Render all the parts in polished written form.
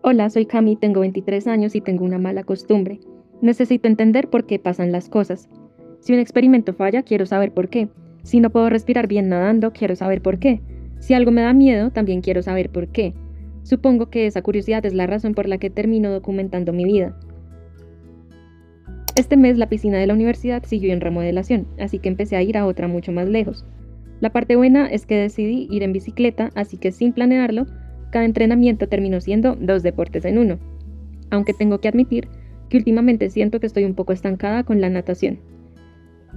Hola, soy Cami, tengo 23 años y tengo una mala costumbre. Necesito entender por qué pasan las cosas. Si un experimento falla, quiero saber por qué. Si no puedo respirar bien nadando, quiero saber por qué. Si algo me da miedo, también quiero saber por qué. Supongo que esa curiosidad es la razón por la que termino documentando mi vida. Este mes la piscina de la universidad siguió en remodelación, así que empecé a ir a otra mucho más lejos. La parte buena es que decidí ir en bicicleta, así que sin planearlo, cada entrenamiento terminó siendo dos deportes en uno. Aunque tengo que admitir que últimamente siento que estoy un poco estancada con la natación.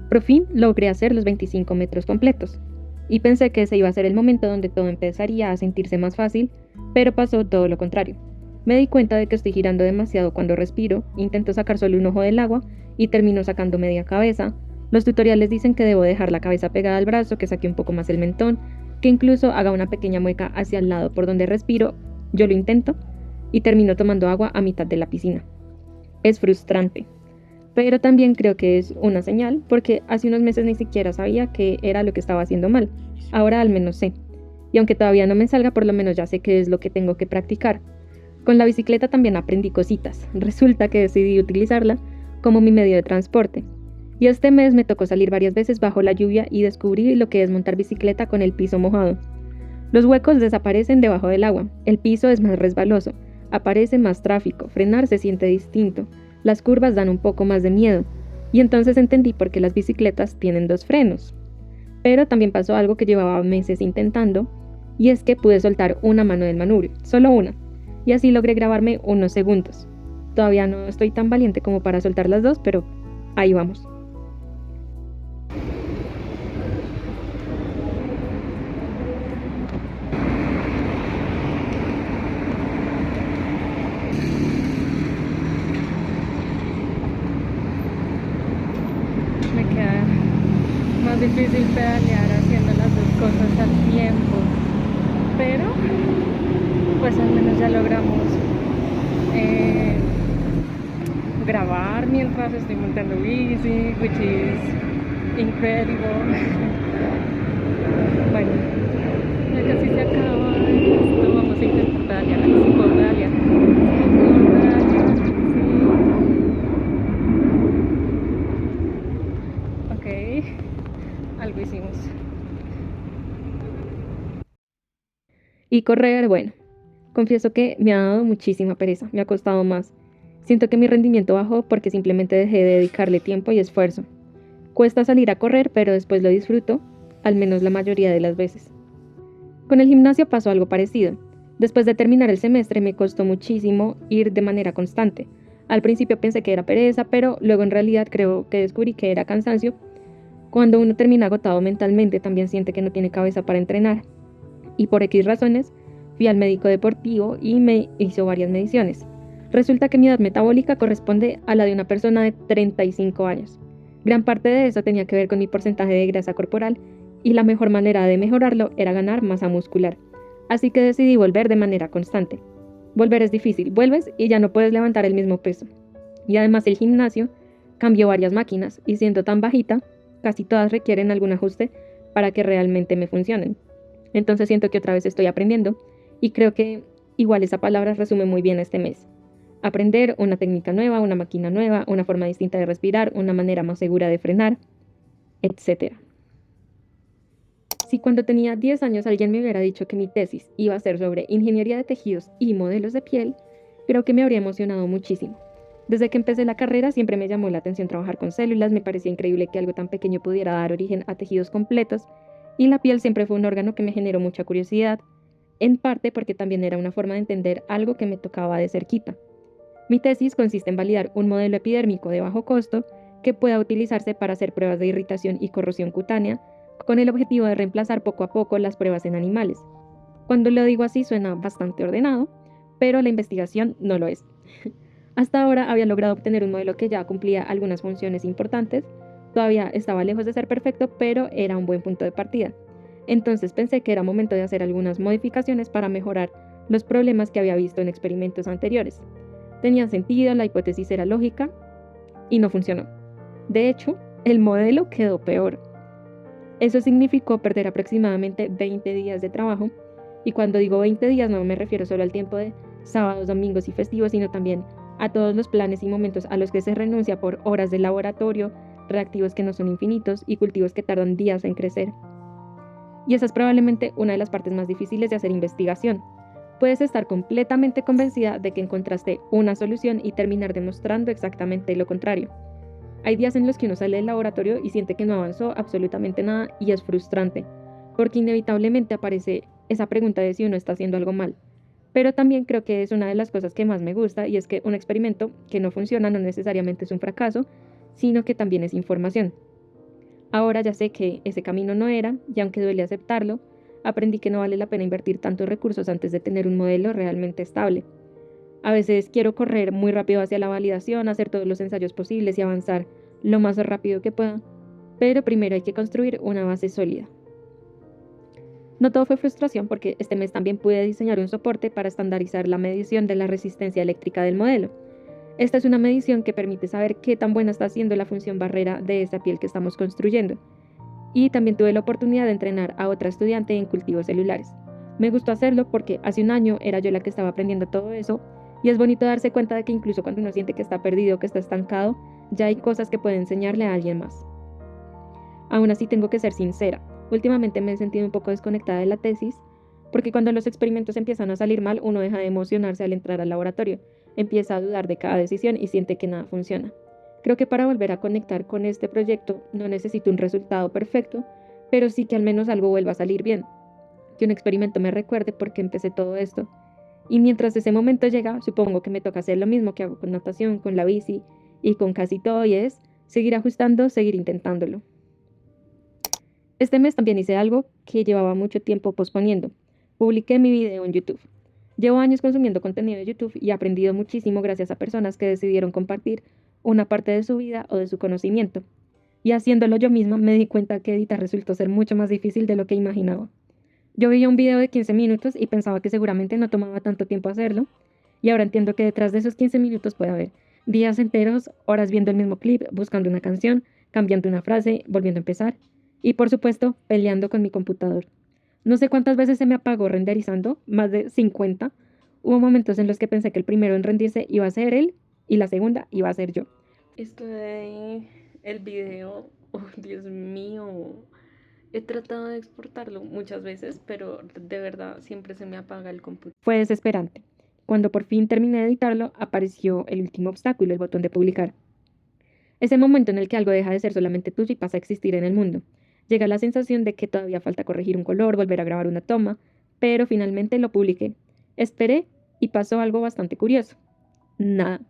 Por fin logré hacer los 25 metros completos, y pensé que ese iba a ser el momento donde todo empezaría a sentirse más fácil, pero pasó todo lo contrario. Me di cuenta de que estoy girando demasiado cuando respiro, intento sacar solo un ojo del agua y termino sacando media cabeza. Los tutoriales dicen que debo dejar la cabeza pegada al brazo, que saque un poco más el mentón, que incluso haga una pequeña mueca hacia el lado por donde respiro. Yo lo intento y termino tomando agua a mitad de la piscina. Es frustrante, pero también creo que es una señal porque hace unos meses ni siquiera sabía qué era lo que estaba haciendo mal. Ahora al menos sé. Y aunque todavía no me salga, por lo menos ya sé qué es lo que tengo que practicar. Con la bicicleta también aprendí cositas. Resulta que decidí utilizarla como mi medio de transporte. Y este mes me tocó salir varias veces bajo la lluvia y descubrí lo que es montar bicicleta con el piso mojado. Los huecos desaparecen debajo del agua, el piso es más resbaloso, aparece más tráfico, frenar se siente distinto, las curvas dan un poco más de miedo, y entonces entendí por qué las bicicletas tienen dos frenos. Pero también pasó algo que llevaba meses intentando, y es que pude soltar una mano del manubrio, solo una, y así logré grabarme unos segundos. Todavía no estoy tan valiente como para soltar las dos, pero ahí vamos. Me queda más difícil pedalear haciendo las dos cosas al tiempo, pero pues al menos ya logramos eh, grabar mientras estoy montando bici, which is incredible. Bueno, ya casi se acaba esto, vamos a intentar pedalear, si puedo pedalear, si puedo pedalear, sí. Ok, algo hicimos. Y correr, bueno, confieso que me ha dado muchísima pereza, me ha costado más. Siento que mi rendimiento bajó porque simplemente dejé de dedicarle tiempo y esfuerzo. Cuesta salir a correr, pero después lo disfruto, al menos la mayoría de las veces. Con el gimnasio pasó algo parecido. Después de terminar el semestre me costó muchísimo ir de manera constante. Al principio pensé que era pereza, pero luego en realidad creo que descubrí que era cansancio. Cuando uno termina agotado mentalmente, también siente que no tiene cabeza para entrenar. Y por X razones, fui al médico deportivo y me hizo varias mediciones. Resulta que mi edad metabólica corresponde a la de una persona de 35 años. Gran parte de eso tenía que ver con mi porcentaje de grasa corporal y la mejor manera de mejorarlo era ganar masa muscular. Así que decidí volver de manera constante. Volver es difícil, vuelves y ya no puedes levantar el mismo peso. Y además el gimnasio cambió varias máquinas y siendo tan bajita, casi todas requieren algún ajuste para que realmente me funcionen. Entonces siento que otra vez estoy aprendiendo y creo que igual esa palabra resume muy bien este mes. Aprender una técnica nueva, una máquina nueva, una forma distinta de respirar, una manera más segura de frenar, etc. Si cuando tenía 10 años alguien me hubiera dicho que mi tesis iba a ser sobre ingeniería de tejidos y modelos de piel, creo que me habría emocionado muchísimo. Desde que empecé la carrera siempre me llamó la atención trabajar con células, me parecía increíble que algo tan pequeño pudiera dar origen a tejidos completos, y la piel siempre fue un órgano que me generó mucha curiosidad, en parte porque también era una forma de entender algo que me tocaba de cerquita. Mi tesis consiste en validar un modelo epidérmico de bajo costo que pueda utilizarse para hacer pruebas de irritación y corrosión cutánea, con el objetivo de reemplazar poco a poco las pruebas en animales. Cuando lo digo así suena bastante ordenado, pero la investigación no lo es. Hasta ahora había logrado obtener un modelo que ya cumplía algunas funciones importantes, todavía estaba lejos de ser perfecto, pero era un buen punto de partida. Entonces pensé que era momento de hacer algunas modificaciones para mejorar los problemas que había visto en experimentos anteriores. Tenía sentido, la hipótesis era lógica y no funcionó. De hecho, el modelo quedó peor. Eso significó perder aproximadamente 20 días de trabajo, y cuando digo 20 días no me refiero solo al tiempo de sábados, domingos y festivos, sino también a todos los planes y momentos a los que se renuncia por horas de laboratorio, reactivos que no son infinitos y cultivos que tardan días en crecer. Y esa es probablemente una de las partes más difíciles de hacer investigación. Puedes estar completamente convencida de que encontraste una solución y terminar demostrando exactamente lo contrario. Hay días en los que uno sale del laboratorio y siente que no avanzó absolutamente nada y es frustrante, porque inevitablemente aparece esa pregunta de si uno está haciendo algo mal. Pero también creo que es una de las cosas que más me gusta y es que un experimento que no funciona no necesariamente es un fracaso, sino que también es información. Ahora ya sé que ese camino no era, y aunque duele aceptarlo, aprendí que no vale la pena invertir tantos recursos antes de tener un modelo realmente estable. A veces quiero correr muy rápido hacia la validación, hacer todos los ensayos posibles y avanzar lo más rápido que pueda, pero primero hay que construir una base sólida. No todo fue frustración porque este mes también pude diseñar un soporte para estandarizar la medición de la resistencia eléctrica del modelo. Esta es una medición que permite saber qué tan buena está siendo la función barrera de esa piel que estamos construyendo. Y también tuve la oportunidad de entrenar a otra estudiante en cultivos celulares. Me gustó hacerlo porque hace un año era yo la que estaba aprendiendo todo eso y es bonito darse cuenta de que incluso cuando uno siente que está perdido, que está estancado, ya hay cosas que puede enseñarle a alguien más. Aún así tengo que ser sincera. Últimamente me he sentido un poco desconectada de la tesis, porque cuando los experimentos empiezan a salir mal, uno deja de emocionarse al entrar al laboratorio, empieza a dudar de cada decisión y siente que nada funciona. Creo que para volver a conectar con este proyecto no necesito un resultado perfecto, pero sí que al menos algo vuelva a salir bien, que un experimento me recuerde por qué empecé todo esto. Y mientras ese momento llega, supongo que me toca hacer lo mismo que hago con natación, con la bici y con casi todo, y es seguir ajustando, seguir intentándolo. Este mes también hice algo que llevaba mucho tiempo posponiendo. Publiqué mi video en YouTube. Llevo años consumiendo contenido de YouTube y he aprendido muchísimo gracias a personas que decidieron compartir una parte de su vida o de su conocimiento. Y haciéndolo yo misma me di cuenta que editar resultó ser mucho más difícil de lo que imaginaba. Yo veía un video de 15 minutos y pensaba que seguramente no tomaba tanto tiempo hacerlo, y ahora entiendo que detrás de esos 15 minutos puede haber días enteros, horas viendo el mismo clip, buscando una canción, cambiando una frase, volviendo a empezar, y por supuesto, peleando con mi computador. No sé cuántas veces se me apagó renderizando, más de 50. Hubo momentos en los que pensé que el primero en rendirse iba a ser él y la segunda iba a ser yo. Esto de el video, oh, Dios mío, he tratado de exportarlo muchas veces, pero de verdad siempre se me apaga el computador. Fue desesperante. Cuando por fin terminé de editarlo, apareció el último obstáculo, el botón de publicar. Es el momento en el que algo deja de ser solamente tuyo y pasa a existir en el mundo. Llega la sensación de que todavía falta corregir un color, volver a grabar una toma, pero finalmente lo publiqué. Esperé y pasó algo bastante curioso. Nada.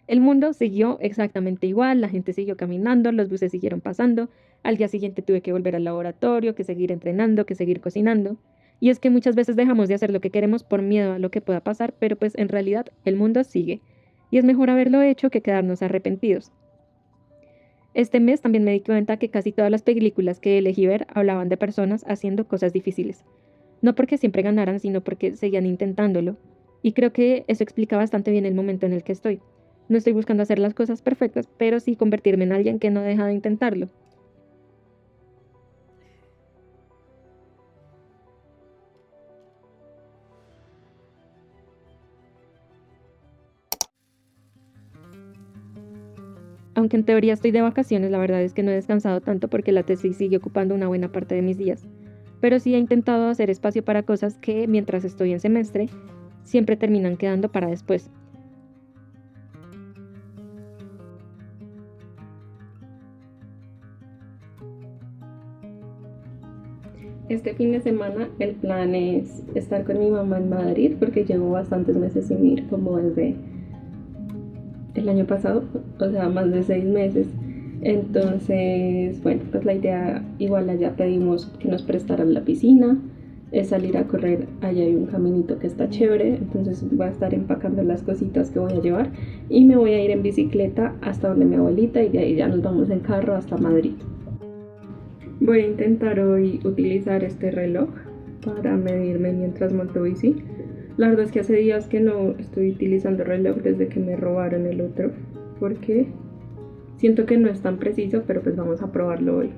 El mundo siguió exactamente igual, la gente siguió caminando, los buses siguieron pasando, al día siguiente tuve que volver al laboratorio, que seguir entrenando, que seguir cocinando. Y es que muchas veces dejamos de hacer lo que queremos por miedo a lo que pueda pasar, pero pues en realidad el mundo sigue. Y es mejor haberlo hecho que quedarnos arrepentidos. Este mes también me di cuenta que casi todas las películas que elegí ver hablaban de personas haciendo cosas difíciles. No porque siempre ganaran, sino porque seguían intentándolo. Y creo que eso explica bastante bien el momento en el que estoy. No estoy buscando hacer las cosas perfectas, pero sí convertirme en alguien que no deja de intentarlo. Aunque en teoría estoy de vacaciones, la verdad es que no he descansado tanto porque la tesis sigue ocupando una buena parte de mis días. Pero sí he intentado hacer espacio para cosas que, mientras estoy en semestre, siempre terminan quedando para después. Este fin de semana el plan es estar con mi mamá en Madrid porque llevo bastantes meses sin ir, como desde el año pasado, o sea, más de 6 meses. Entonces, bueno, pues la idea, igual allá pedimos que nos prestaran la piscina, es salir a correr, allá hay un caminito que está chévere, entonces voy a estar empacando las cositas que voy a llevar y me voy a ir en bicicleta hasta donde mi abuelita y de ahí ya nos vamos en carro hasta Madrid. Voy a intentar hoy utilizar este reloj para medirme mientras monto bici. La verdad es que hace días que no estoy utilizando reloj desde que me robaron el otro, porque siento que no es tan preciso, pero pues vamos a probarlo hoy.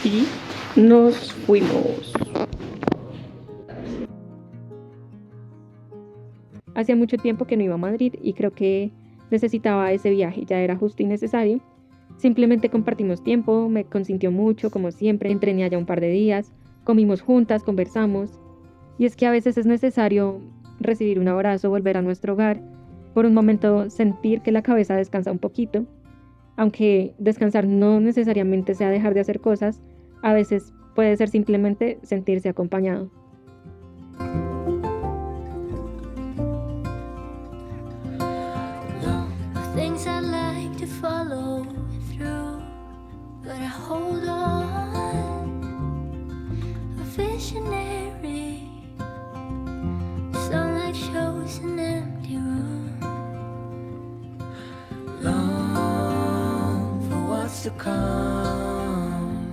Y nos fuimos. Hacía mucho tiempo que no iba a Madrid y creo que necesitaba ese viaje, ya era justo y necesario. Simplemente compartimos tiempo, me consintió mucho, como siempre, entrené allá un par de días, comimos juntas, conversamos. Y es que a veces es necesario recibir un abrazo, volver a nuestro hogar, por un momento sentir que la cabeza descansa un poquito, aunque descansar no necesariamente sea dejar de hacer cosas, a veces puede ser simplemente sentirse acompañado. Things I like to follow through, but I hold on. A visionary, sunlight shows an empty room. Long for what's to come.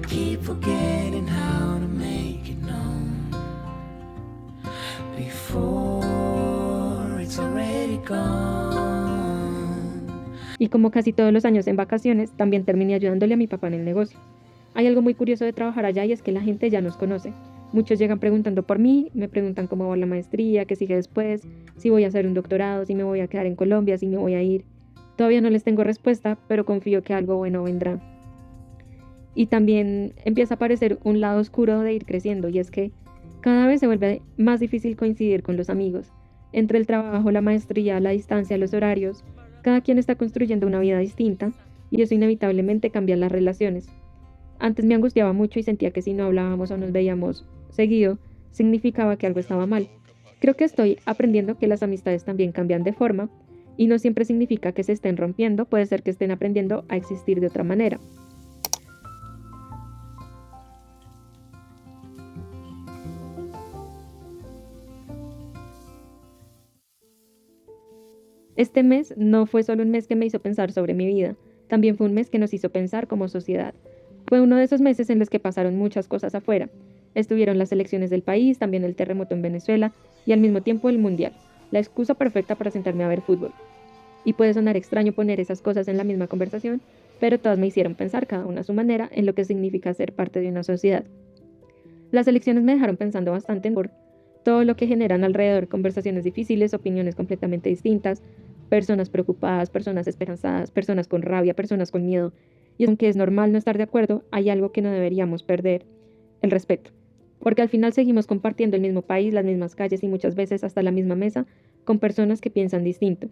Keep forgetting how to make it known before it's already gone. Y como casi todos los años en vacaciones, también terminé ayudándole a mi papá en el negocio. Hay algo muy curioso de trabajar allá y es que la gente ya nos conoce. Muchos llegan preguntando por mí, me preguntan cómo va la maestría, qué sigue después, si voy a hacer un doctorado, si me voy a quedar en Colombia, si me voy a ir. Todavía no les tengo respuesta, pero confío que algo bueno vendrá. Y también empieza a aparecer un lado oscuro de ir creciendo, y es que cada vez se vuelve más difícil coincidir con los amigos. Entre el trabajo, la maestría, la distancia, los horarios, cada quien está construyendo una vida distinta y eso inevitablemente cambia las relaciones. Antes me angustiaba mucho y sentía que si no hablábamos o nos veíamos seguido, significaba que algo estaba mal. Creo que estoy aprendiendo que las amistades también cambian de forma y no siempre significa que se estén rompiendo, puede ser que estén aprendiendo a existir de otra manera. Este mes no fue solo un mes que me hizo pensar sobre mi vida, también fue un mes que nos hizo pensar como sociedad. Fue uno de esos meses en los que pasaron muchas cosas afuera. Estuvieron las elecciones del país, también el terremoto en Venezuela y al mismo tiempo el mundial, la excusa perfecta para sentarme a ver fútbol. Y puede sonar extraño poner esas cosas en la misma conversación, pero todas me hicieron pensar cada una a su manera en lo que significa ser parte de una sociedad. Las elecciones me dejaron pensando bastante por todo lo que generan alrededor, conversaciones difíciles, opiniones completamente distintas, personas preocupadas, personas esperanzadas, personas con rabia, personas con miedo. Y aunque es normal no estar de acuerdo, hay algo que no deberíamos perder, el respeto. Porque al final seguimos compartiendo el mismo país, las mismas calles y muchas veces hasta la misma mesa con personas que piensan distinto.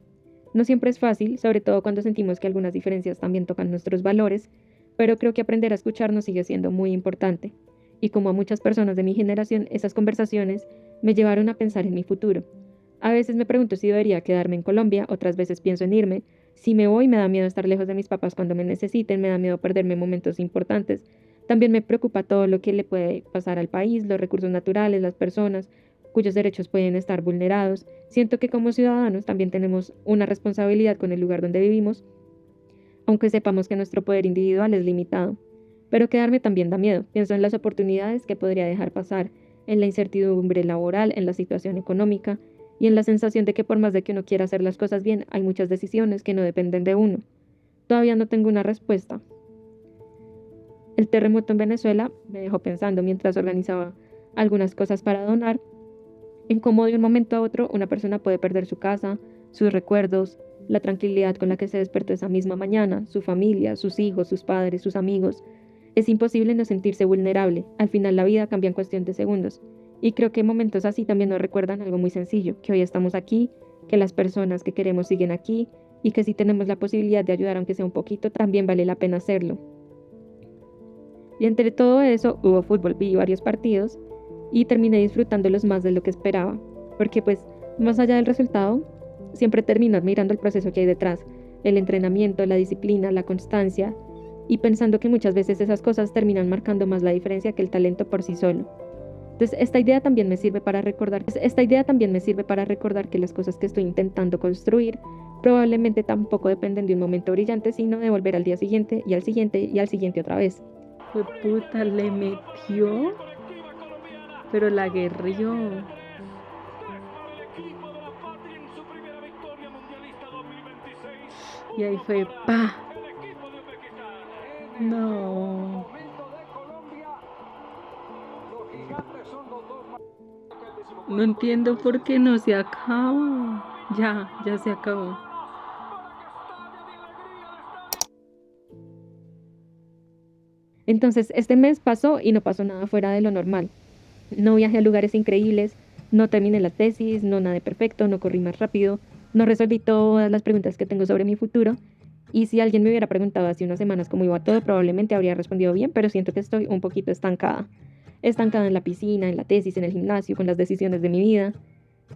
No siempre es fácil, sobre todo cuando sentimos que algunas diferencias también tocan nuestros valores, pero creo que aprender a escucharnos sigue siendo muy importante. Y como a muchas personas de mi generación, esas conversaciones me llevaron a pensar en mi futuro. A veces me pregunto si debería quedarme en Colombia, otras veces pienso en irme. Si me voy, me da miedo estar lejos de mis papás cuando me necesiten, me da miedo perderme momentos importantes. También me preocupa todo lo que le puede pasar al país, los recursos naturales, las personas cuyos derechos pueden estar vulnerados. Siento que como ciudadanos también tenemos una responsabilidad con el lugar donde vivimos, aunque sepamos que nuestro poder individual es limitado. Pero quedarme también da miedo. Pienso en las oportunidades que podría dejar pasar, en la incertidumbre laboral, en la situación económica y en la sensación de que por más de que uno quiera hacer las cosas bien, hay muchas decisiones que no dependen de uno. Todavía no tengo una respuesta. El terremoto en Venezuela me dejó pensando mientras organizaba algunas cosas para donar, en cómo de un momento a otro una persona puede perder su casa, sus recuerdos, la tranquilidad con la que se despertó esa misma mañana, su familia, sus hijos, sus padres, sus amigos. Es imposible no sentirse vulnerable. Al final la vida cambia en cuestión de segundos. Y creo que momentos así también nos recuerdan algo muy sencillo, que hoy estamos aquí, que las personas que queremos siguen aquí y que si tenemos la posibilidad de ayudar aunque sea un poquito, también vale la pena hacerlo. Y entre todo eso hubo fútbol, vi varios partidos y terminé disfrutándolos más de lo que esperaba, porque pues más allá del resultado, siempre termino admirando el proceso que hay detrás, el entrenamiento, la disciplina, la constancia y pensando que muchas veces esas cosas terminan marcando más la diferencia que el talento por sí solo. Entonces, esta idea también me sirve para recordar que las cosas que estoy intentando construir probablemente tampoco dependen de un momento brillante, sino de volver al día siguiente y al siguiente y al siguiente otra vez. ¡Qué puta le metió! Pero la guerrió. Y ahí fue ¡pa! No. no entiendo por qué no se acaba. Ya se acabó. Entonces, este mes pasó y no pasó nada fuera de lo normal. No viajé a lugares increíbles, no terminé la tesis, no nadé perfecto, no corrí más rápido, no resolví todas las preguntas que tengo sobre mi futuro. Y si alguien me hubiera preguntado hace unas semanas cómo iba todo, probablemente habría respondido bien, pero siento que estoy un poquito estancada. Estancada en la piscina, en la tesis, en el gimnasio, con las decisiones de mi vida.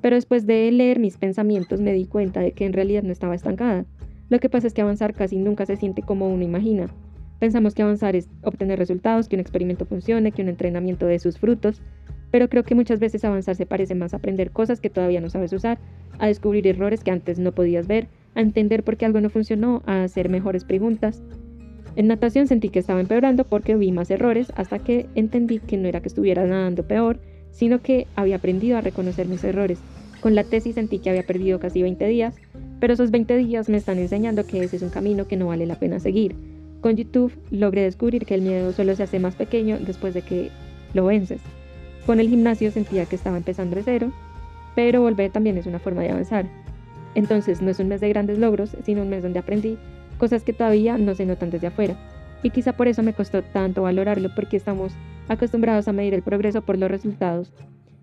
Pero después de leer mis pensamientos me di cuenta de que en realidad no estaba estancada. Lo que pasa es que avanzar casi nunca se siente como uno imagina. Pensamos que avanzar es obtener resultados, que un experimento funcione, que un entrenamiento dé sus frutos, pero creo que muchas veces avanzar se parece más a aprender cosas que todavía no sabes usar, a descubrir errores que antes no podías ver, a entender por qué algo no funcionó, a hacer mejores preguntas. En natación sentí que estaba empeorando porque vi más errores hasta que entendí que no era que estuviera nadando peor, sino que había aprendido a reconocer mis errores. Con la tesis sentí que había perdido casi 20 días, pero esos 20 días me están enseñando que ese es un camino que no vale la pena seguir. Con YouTube logré descubrir que el miedo solo se hace más pequeño después de que lo vences. Con el gimnasio sentía que estaba empezando de cero, pero volver también es una forma de avanzar. Entonces no es un mes de grandes logros, sino un mes donde aprendí cosas que todavía no se notan desde afuera. Y quizá por eso me costó tanto valorarlo, porque estamos acostumbrados a medir el progreso por los resultados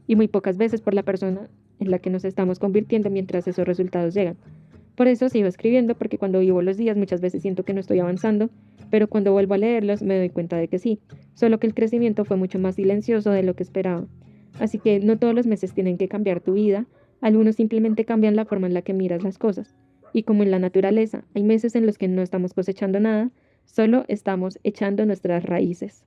y muy pocas veces por la persona en la que nos estamos convirtiendo mientras esos resultados llegan. Por eso sigo escribiendo, porque cuando vivo los días muchas veces siento que no estoy avanzando, pero cuando vuelvo a leerlos me doy cuenta de que sí, solo que el crecimiento fue mucho más silencioso de lo que esperaba. Así que no todos los meses tienen que cambiar tu vida, algunos simplemente cambian la forma en la que miras las cosas. Y como en la naturaleza, hay meses en los que no estamos cosechando nada, solo estamos echando nuestras raíces.